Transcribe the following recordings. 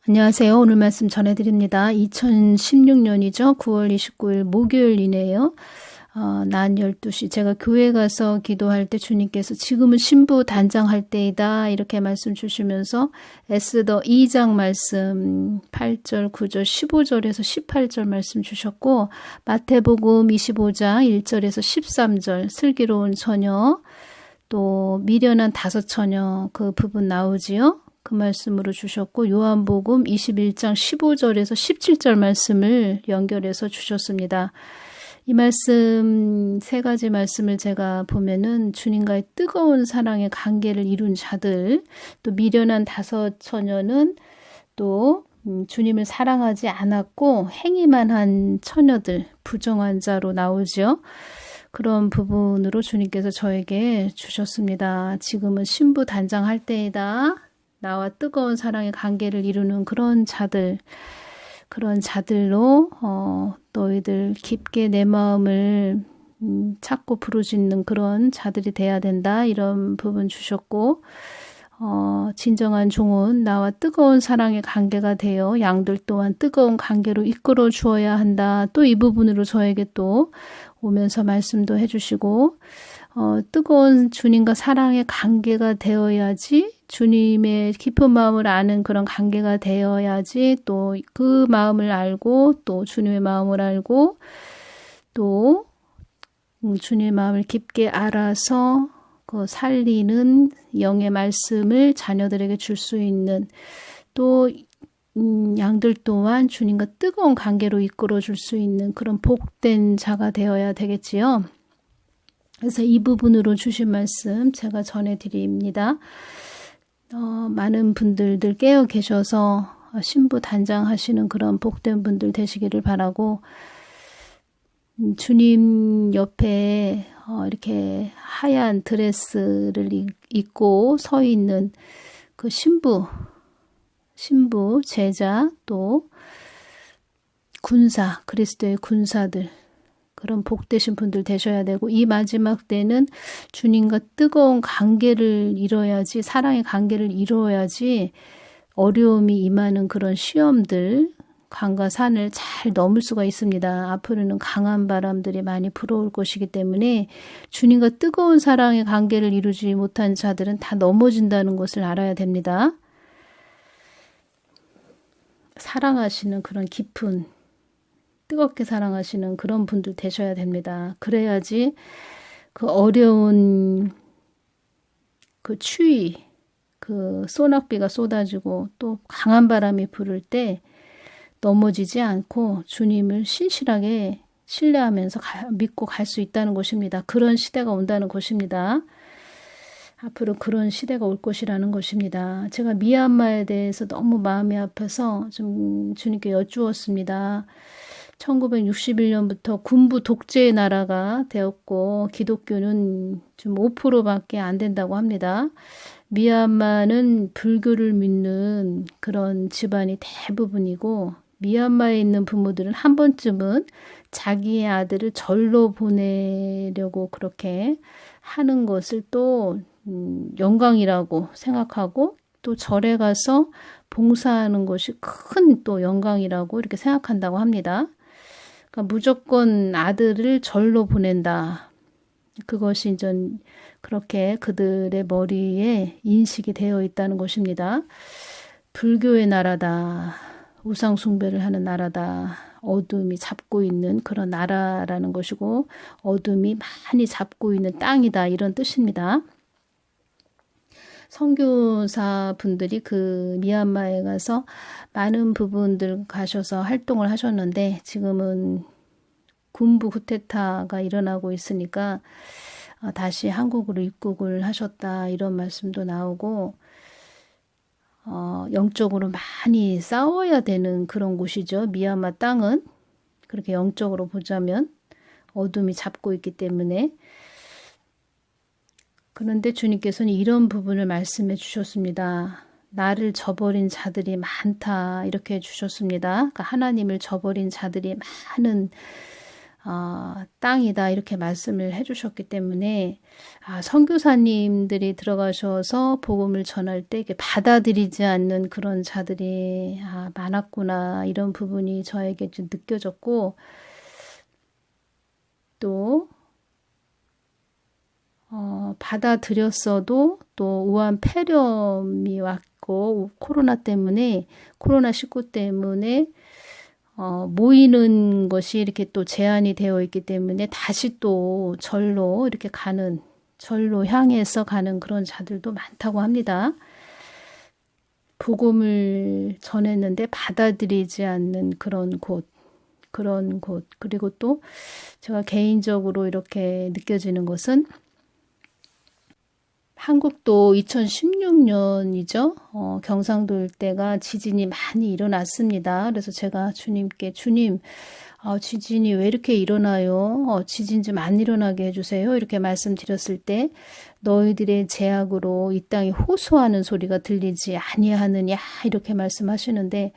안녕하세요. 오늘 말씀 전해드립니다. 2016년이죠. 9월 29일 목요일이네요. 낮 12시 제가 교회 가서 기도할 때 주님께서 지금은 신부 단장할 때이다 이렇게 말씀 주시면서 에스더 2장 말씀 8절, 9절, 15절에서 18절 말씀 주셨고 마태복음 25장 1절에서 13절 슬기로운 처녀 또 미련한 다섯 처녀 그 부분 나오지요. 그 말씀으로 주셨고 요한복음 21장 15절에서 17절 말씀을 연결해서 주셨습니다. 이 말씀 세 가지 말씀을 제가 보면은 주님과의 뜨거운 사랑의 관계를 이룬 자들, 또 미련한 다섯 처녀는 또 주님을 사랑하지 않았고 행위만 한 처녀들, 부정한 자로 나오죠. 그런 부분으로 주님께서 저에게 주셨습니다. 지금은 신부 단장할 때이다. 나와 뜨거운 사랑의 관계를 이루는 그런 자들, 그런 자들로 너희들 깊게 내 마음을 찾고 부르짖는 그런 자들이 돼야 된다. 이런 부분 주셨고 진정한 종은 나와 뜨거운 사랑의 관계가 되어 양들 또한 뜨거운 관계로 이끌어 주어야 한다. 또 이 부분으로 저에게 또 오면서 말씀도 해주시고 뜨거운 주님과 사랑의 관계가 되어야지 주님의 깊은 마음을 아는 그런 관계가 되어야지 또 그 마음을 알고 또 주님의 마음을 알고 또 주님의 마음을 깊게 알아서 그 살리는 영의 말씀을 자녀들에게 줄 수 있는 또 양들 또한 주님과 뜨거운 관계로 이끌어 줄 수 있는 그런 복된 자가 되어야 되겠지요. 그래서 이 부분으로 주신 말씀 제가 전해드립니다. 많은 분들들 깨어 계셔서 신부 단장하시는 그런 복된 분들 되시기를 바라고 주님 옆에 이렇게 하얀 드레스를 입고 서 있는 그 신부, 제자 또 군사, 그리스도의 군사들 그런 복되신 분들 되셔야 되고 이 마지막 때는 주님과 뜨거운 관계를 이뤄야지 사랑의 관계를 이루어야지 어려움이 임하는 그런 시험들 강과 산을 잘 넘을 수가 있습니다. 앞으로는 강한 바람들이 많이 불어올 것이기 때문에 주님과 뜨거운 사랑의 관계를 이루지 못한 자들은 다 넘어진다는 것을 알아야 됩니다. 사랑하시는 그런 깊은 뜨겁게 사랑하시는 그런 분들 되셔야 됩니다. 그래야지 그 어려운 그 추위, 그 소낙비가 쏟아지고 또 강한 바람이 불을 때 넘어지지 않고 주님을 신실하게 신뢰하면서 믿고 갈 수 있다는 것입니다. 그런 시대가 온다는 것입니다. 앞으로 그런 시대가 올 것이라는 것입니다. 제가 미얀마에 대해서 너무 마음이 아파서 좀 주님께 여쭈었습니다. 1961년부터 군부 독재의 나라가 되었고 기독교는 좀 5%밖에 안 된다고 합니다. 미얀마는 불교를 믿는 그런 집안이 대부분이고 미얀마에 있는 부모들은 한 번쯤은 자기의 아들을 절로 보내려고 그렇게 하는 것을 또 영광이라고 생각하고 또 절에 가서 봉사하는 것이 큰 또 영광이라고 이렇게 생각한다고 합니다. 그러니까 무조건 아들을 절로 보낸다. 그것이 이제 그렇게 그들의 머리에 인식이 되어 있다는 것입니다. 불교의 나라다. 우상 숭배를 하는 나라다. 어둠이 잡고 있는 그런 나라라는 것이고 어둠이 많이 잡고 있는 땅이다. 이런 뜻입니다. 선교사 분들이 그 미얀마에 가서 많은 부분들 가셔서 활동을 하셨는데 지금은 군부 쿠데타가 일어나고 있으니까 다시 한국으로 입국을 하셨다 이런 말씀도 나오고 영적으로 많이 싸워야 되는 그런 곳이죠. 미얀마 땅은 그렇게 영적으로 보자면 어둠이 잡고 있기 때문에 그런데 주님께서는 이런 부분을 말씀해 주셨습니다. 나를 저버린 자들이 많다 이렇게 주셨습니다. 그러니까 하나님을 저버린 자들이 많은 땅이다 이렇게 말씀을 해주셨기 때문에 선교사님들이 들어가셔서 복음을 전할 때 이렇게 받아들이지 않는 그런 자들이 많았구나 이런 부분이 저에게 좀 느껴졌고 또 받아들였어도 또 우한 폐렴이 왔고 코로나19 때문에 모이는 것이 이렇게 또 제한이 되어 있기 때문에 다시 또 절로 이렇게 절로 향해서 가는 그런 자들도 많다고 합니다. 복음을 전했는데 받아들이지 않는 그런 곳. 그리고 또 제가 개인적으로 이렇게 느껴지는 것은 한국도 2016년이죠. 경상도 일대가 지진이 많이 일어났습니다. 그래서 제가 주님께 주님 지진이 왜 이렇게 일어나요? 지진 좀 안 일어나게 해주세요. 이렇게 말씀드렸을 때 너희들의 제약으로 이 땅이 호소하는 소리가 들리지 아니하느냐 이렇게 말씀하시는데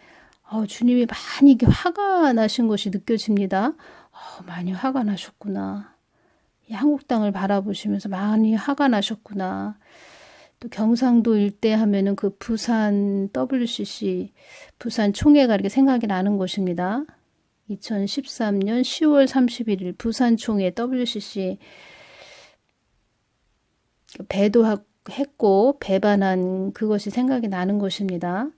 주님이 많이 화가 나신 것이 느껴집니다. 많이 화가 나셨구나. 이 한국 땅을 바라보시면서 많이 화가 나셨구나. 또 경상도 일대 하면은 그 부산 WCC, 부산 총회가 이렇게 생각이 나는 것입니다. 2013년 10월 31일 부산 총회 WCC 배도했고 배반한 그것이 생각이 나는 것입니다.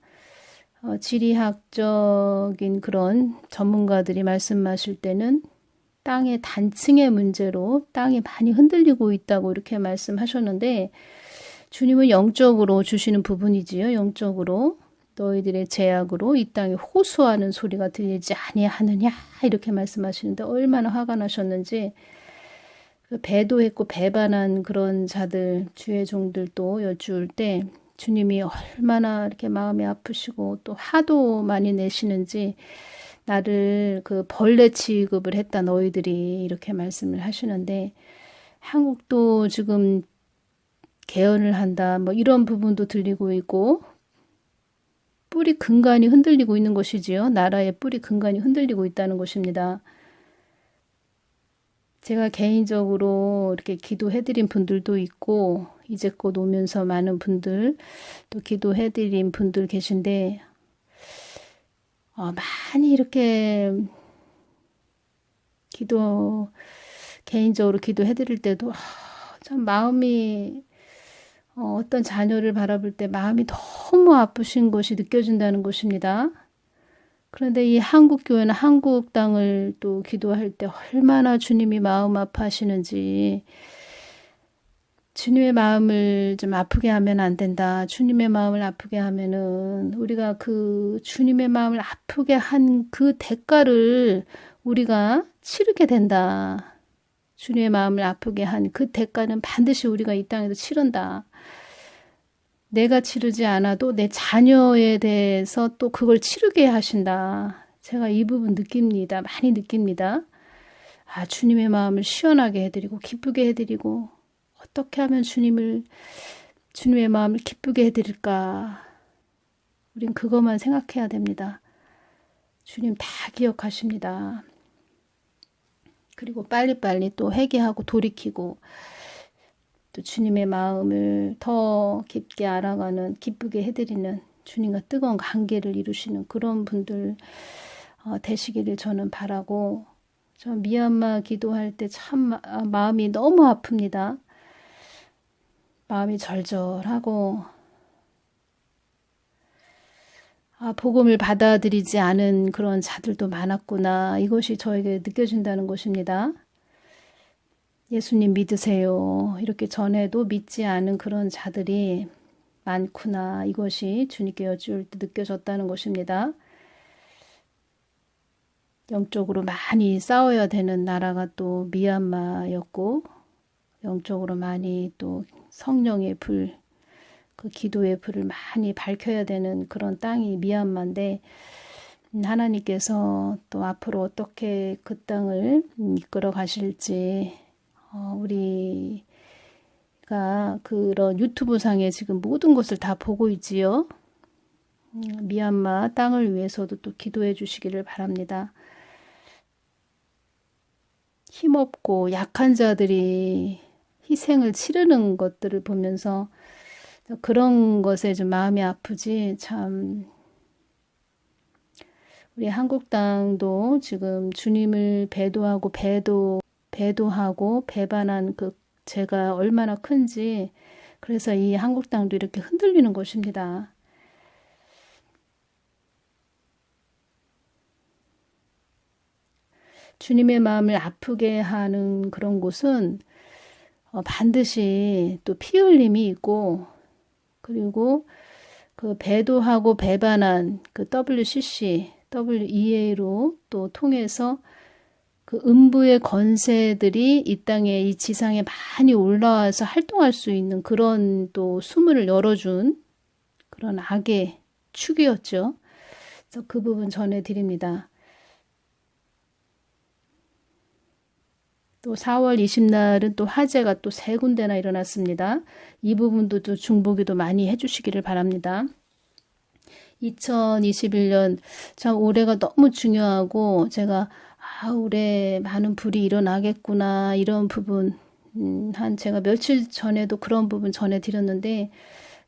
지리학적인 그런 전문가들이 말씀하실 때는 땅의 단층의 문제로 땅이 많이 흔들리고 있다고 이렇게 말씀하셨는데 주님은 영적으로 주시는 부분이지요. 영적으로 너희들의 제약으로 이 땅에 호소하는 소리가 들리지 아니하느냐 이렇게 말씀하시는데 얼마나 화가 나셨는지 배도했고 배반한 그런 자들 주의 종들도 여쭈을 때 주님이 얼마나 이렇게 마음이 아프시고 또 화도 많이 내시는지 나를 그 벌레 취급을 했다 너희들이 이렇게 말씀을 하시는데 한국도 지금 개헌을 한다 뭐 이런 부분도 들리고 있고 뿌리 근간이 흔들리고 있는 것이지요. 나라의 뿌리 근간이 흔들리고 있다는 것입니다. 제가 개인적으로 이렇게 기도해드린 분들도 있고 이제껏 오면서 많은 분들 또 기도해드린 분들 계신데 많이 이렇게 개인적으로 기도해드릴 때도 참 마음이 어떤 자녀를 바라볼 때 마음이 너무 아프신 것이 느껴진다는 것입니다. 그런데 이 한국교회는 한국 땅을 또 기도할 때 얼마나 주님이 마음 아파하시는지 주님의 마음을 좀 아프게 하면 안 된다. 주님의 마음을 아프게 하면은 우리가 그 주님의 마음을 아프게 한 그 대가를 우리가 치르게 된다. 주님의 마음을 아프게 한 그 대가는 반드시 우리가 이 땅에서 치른다. 내가 치르지 않아도 내 자녀에 대해서 또 그걸 치르게 하신다. 제가 이 부분 느낍니다. 많이 느낍니다. 주님의 마음을 시원하게 해드리고 기쁘게 해드리고 어떻게 하면 주님의 마음을 기쁘게 해드릴까? 우린 그것만 생각해야 됩니다. 주님 다 기억하십니다. 그리고 빨리빨리 또 회개하고 돌이키고 또 주님의 마음을 더 깊게 알아가는 기쁘게 해드리는 주님과 뜨거운 관계를 이루시는 그런 분들 되시기를 저는 바라고 저 미얀마 기도할 때 참 마음이 너무 아픕니다. 마음이 절절하고 복음을 받아들이지 않은 그런 자들도 많았구나. 이것이 저에게 느껴진다는 것입니다. 예수님 믿으세요. 이렇게 전에도 믿지 않은 그런 자들이 많구나. 이것이 주님께 여쭈을 때 느껴졌다는 것입니다. 영적으로 많이 싸워야 되는 나라가 또 미얀마였고 영적으로 많이 또 성령의 불, 그 기도의 불을 많이 밝혀야 되는 그런 땅이 미얀마인데 하나님께서 또 앞으로 어떻게 그 땅을 이끌어 가실지 우리가 그런 유튜브 상에 지금 모든 것을 다 보고 있지요. 미얀마 땅을 위해서도 또 기도해 주시기를 바랍니다. 힘없고 약한 자들이 희생을 치르는 것들을 보면서 그런 것에 좀 마음이 아프지. 참 우리 한국당도 지금 주님을 배도하고 배반한 그 죄가 얼마나 큰지, 그래서 이 한국당도 이렇게 흔들리는 것입니다. 주님의 마음을 아프게 하는 그런 곳은 반드시 또 피 흘림이 있고, 그리고 그 배도하고 배반한 그 WEA로 또 통해서 그 음부의 권세들이 이 땅에, 이 지상에 많이 올라와서 활동할 수 있는 그런 또 수문을 열어준 그런 악의 축이었죠. 그래서 그 부분 전해드립니다. 또 4월 20날은 또 화재가 또 3군데나 일어났습니다. 이 부분도 또 중보기도 많이 해주시기를 바랍니다. 2021년 참 올해가 너무 중요하고, 제가 올해 많은 불이 일어나겠구나 이런 부분 제가 며칠 전에도 그런 부분 전해드렸는데,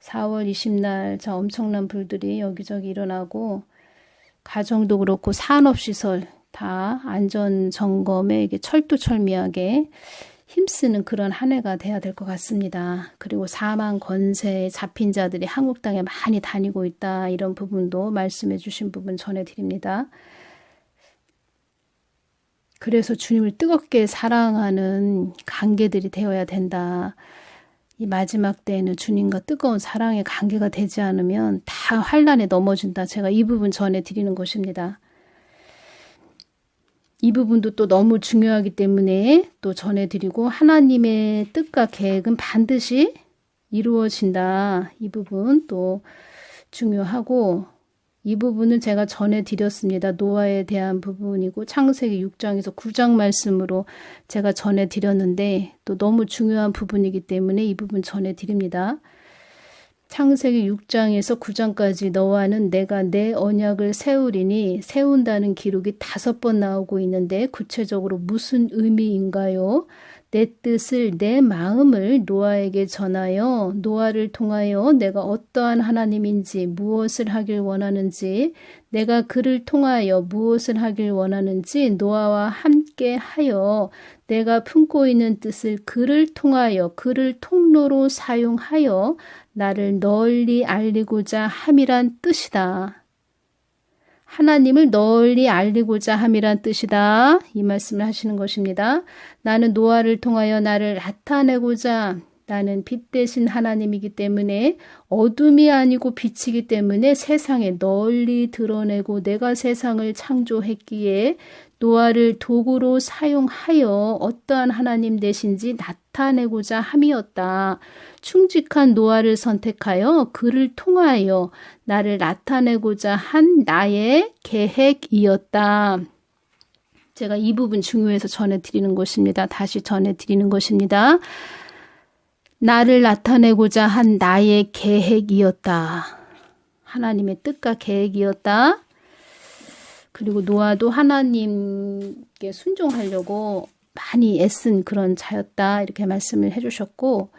4월 20날 참 엄청난 불들이 여기저기 일어나고, 가정도 그렇고 산업시설 다 안전점검에 이게 철두철미하게 힘쓰는 그런 한 해가 돼야 될 것 같습니다. 그리고 사망 권세에 잡힌 자들이 한국 땅에 많이 다니고 있다, 이런 부분도 말씀해 주신 부분 전해드립니다. 그래서 주님을 뜨겁게 사랑하는 관계들이 되어야 된다. 이 마지막 때에는 주님과 뜨거운 사랑의 관계가 되지 않으면 다 환란에 넘어진다. 제가 이 부분 전해드리는 것입니다. 이 부분도 또 너무 중요하기 때문에 또 전해드리고, 하나님의 뜻과 계획은 반드시 이루어진다. 이 부분 또 중요하고, 이 부분은 제가 전해드렸습니다. 노아에 대한 부분이고, 창세기 6장에서 9장 말씀으로 제가 전해드렸는데, 또 너무 중요한 부분이기 때문에 이 부분 전해드립니다. 창세기 6장에서 9장까지 너와는 내가 내 언약을 세우리니, 세운다는 기록이 5번 나오고 있는데 구체적으로 무슨 의미인가요? 내 뜻을, 내 마음을 노아에게 전하여 노아를 통하여 내가 어떠한 하나님인지, 무엇을 하길 원하는지, 내가 그를 통하여 무엇을 하길 원하는지 노아와 함께 하여 내가 품고 있는 뜻을 그를 통하여, 그를 통로로 사용하여 나를 널리 알리고자 함이란 뜻이다. 하나님을 널리 알리고자 함이란 뜻이다. 이 말씀을 하시는 것입니다. 나는 노아를 통하여 나를 나타내고자, 나는 빛 대신 하나님이기 때문에, 어둠이 아니고 빛이기 때문에 세상에 널리 드러내고, 내가 세상을 창조했기에 노아를 도구로 사용하여 어떠한 하나님 되신지 나타내고자 함이었다. 충직한 노아를 선택하여 그를 통하여 나를 나타내고자 한 나의 계획이었다. 제가 이 부분 중요해서 전해드리는 것입니다. 다시 전해드리는 것입니다. 나를 나타내고자 한 나의 계획이었다. 하나님의 뜻과 계획이었다. 그리고 노아도 하나님께 순종하려고 많이 애쓴 그런 자였다, 이렇게 말씀을 해주셨고,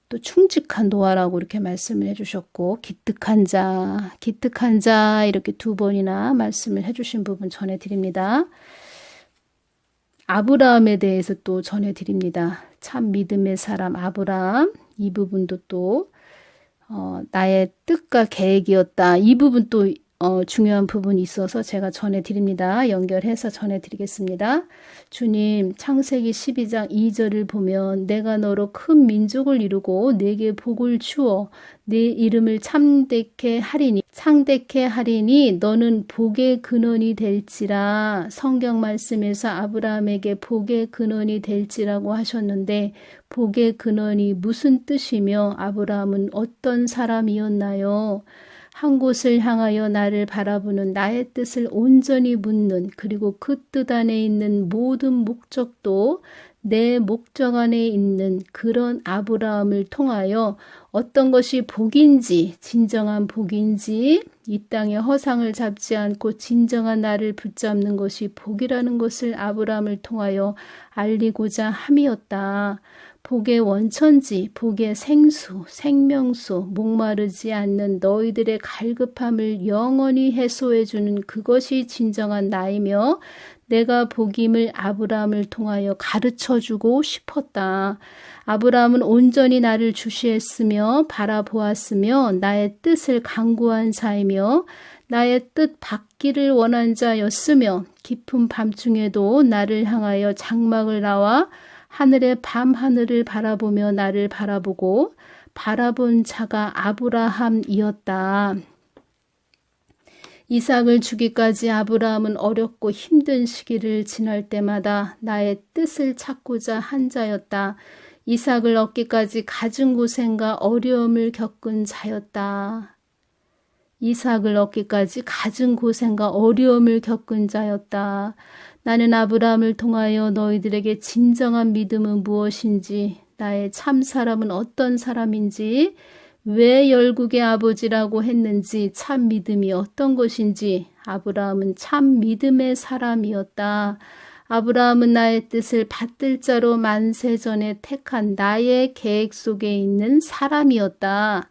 또 충직한 노아라고 이렇게 말씀을 해주셨고, 기특한 자 이렇게 2번이나 말씀을 해주신 부분 전해드립니다. 아브라함에 대해서 또 전해드립니다. 참 믿음의 사람 아브라함, 이 부분도 또 나의 뜻과 계획이었다. 이 부분 또 중요한 부분이 있어서 제가 전해드립니다. 연결해서 전해드리겠습니다. 주님, 창세기 12장 2절을 보면 내가 너로 큰 민족을 이루고 내게 복을 주어 네 이름을 창대케 하리니 너는 복의 근원이 될지라. 성경 말씀에서 아브라함에게 복의 근원이 될지라고 하셨는데, 복의 근원이 무슨 뜻이며 아브라함은 어떤 사람이었나요? 한 곳을 향하여 나를 바라보는 나의 뜻을 온전히 묻는, 그리고 그 뜻 안에 있는 모든 목적도 내 목적 안에 있는 그런 아브라함을 통하여 어떤 것이 복인지, 진정한 복인지, 이 땅에 허상을 잡지 않고 진정한 나를 붙잡는 것이 복이라는 것을 아브라함을 통하여 알리고자 함이었다. 복의 원천지, 복의 생수, 생명수, 목마르지 않는 너희들의 갈급함을 영원히 해소해주는 그것이 진정한 나이며 내가 복임을 아브라함을 통하여 가르쳐주고 싶었다. 아브라함은 온전히 나를 주시했으며 바라보았으며 나의 뜻을 강구한 자이며 나의 뜻 받기를 원한 자였으며 깊은 밤중에도 나를 향하여 장막을 나와 하늘의 밤하늘을 바라보며 나를 바라보고 바라본 자가 아브라함이었다. 이삭을 주기까지 아브라함은 어렵고 힘든 시기를 지날 때마다 나의 뜻을 찾고자 한 자였다. 이삭을 얻기까지 갖은 고생과 어려움을 겪은 자였다. 이삭을 얻기까지 갖은 고생과 어려움을 겪은 자였다. 나는 아브라함을 통하여 너희들에게 진정한 믿음은 무엇인지, 나의 참 사람은 어떤 사람인지, 왜 열국의 아버지라고 했는지, 참 믿음이 어떤 것인지, 아브라함은 참 믿음의 사람이었다. 아브라함은 나의 뜻을 받들 자로 만세전에 택한 나의 계획 속에 있는 사람이었다.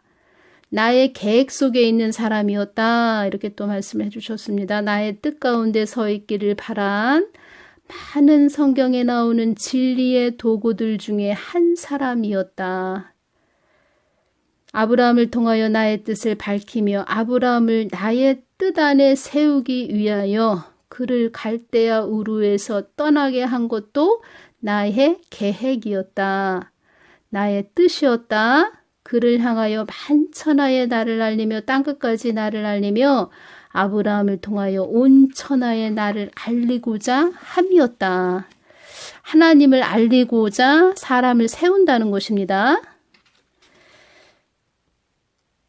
나의 계획 속에 있는 사람이었다. 이렇게 또 말씀을 해주셨습니다. 나의 뜻 가운데 서 있기를 바란 많은 성경에 나오는 진리의 도구들 중에 한 사람이었다. 아브라함을 통하여 나의 뜻을 밝히며 아브라함을 나의 뜻 안에 세우기 위하여 그를 갈대아 우르에서 떠나게 한 것도 나의 계획이었다. 나의 뜻이었다. 그를 향하여 만천하의 나를 알리며 땅끝까지 나를 알리며 아브라함을 통하여 온 천하의 나를 알리고자 함이었다. 하나님을 알리고자 사람을 세운다는 것입니다.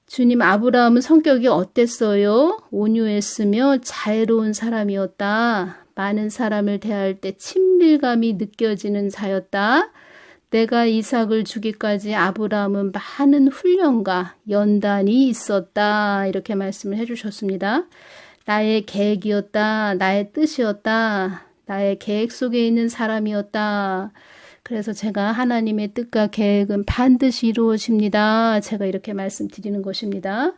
주님, 아브라함은 성격이 어땠어요? 온유했으며 자애로운 사람이었다. 많은 사람을 대할 때 친밀감이 느껴지는 자였다. 내가 이삭을 주기까지 아브라함은 많은 훈련과 연단이 있었다. 이렇게 말씀을 해주셨습니다. 나의 계획이었다. 나의 뜻이었다. 나의 계획 속에 있는 사람이었다. 그래서 제가 하나님의 뜻과 계획은 반드시 이루어집니다. 제가 이렇게 말씀드리는 것입니다.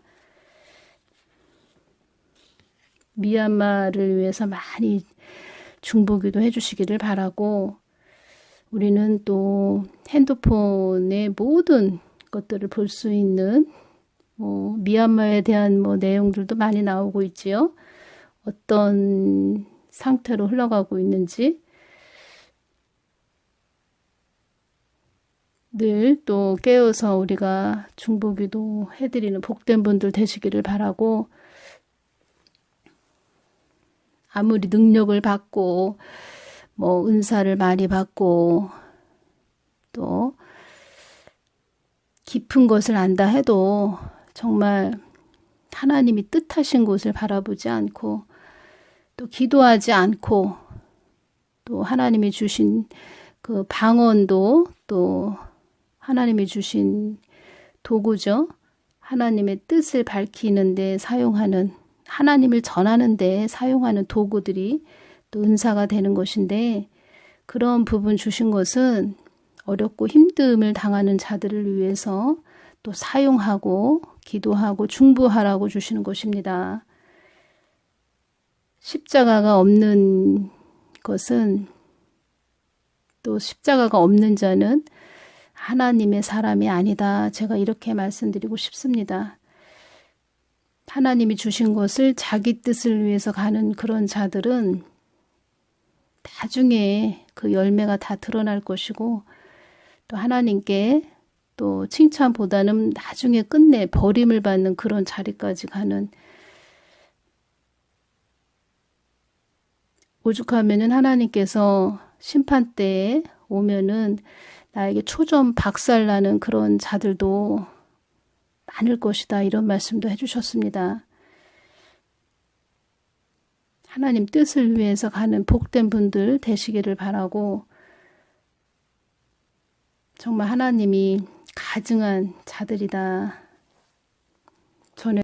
미얀마를 위해서 많이 중보기도 해주시기를 바라고, 우리는 또 핸드폰의 모든 것들을 볼 수 있는 미얀마에 대한 내용들도 많이 나오고 있지요. 어떤 상태로 흘러가고 있는지 늘 또 깨어서 우리가 중보기도 해드리는 복된 분들 되시기를 바라고, 아무리 능력을 받고 은사를 많이 받고 또 깊은 것을 안다 해도 정말 하나님이 뜻하신 곳을 바라보지 않고 또 기도하지 않고 또 하나님이 주신 그 방언도 또 하나님이 주신 도구죠. 하나님의 뜻을 밝히는 데 사용하는, 하나님을 전하는 데 사용하는 도구들이 또 은사가 되는 것인데, 그런 부분 주신 것은 어렵고 힘듦을 당하는 자들을 위해서 또 사용하고 기도하고 중보하라고 주시는 것입니다. 십자가가 없는 것은, 또 십자가가 없는 자는 하나님의 사람이 아니다. 제가 이렇게 말씀드리고 싶습니다. 하나님이 주신 것을 자기 뜻을 위해서 가는 그런 자들은 나중에 그 열매가 다 드러날 것이고, 또 하나님께 또 칭찬보다는 나중에 끝내 버림을 받는 그런 자리까지 가는, 오죽하면은 하나님께서 심판 때에 오면은 나에게 초점 박살나는 그런 자들도 많을 것이다. 이런 말씀도 해주셨습니다. 하나님 뜻을 위해서 가는 복된 분들 되시기를 바라고, 정말 하나님이 가증한 자들이다. 전에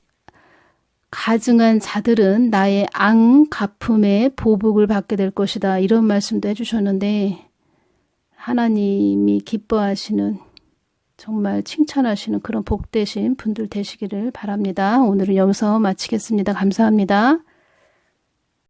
가증한 자들은 나의 앙갚음의 보복을 받게 될 것이다. 이런 말씀도 해주셨는데 하나님이 기뻐하시는 정말 칭찬하시는 그런 복되신 분들 되시기를 바랍니다. 오늘은 여기서 마치겠습니다. 감사합니다.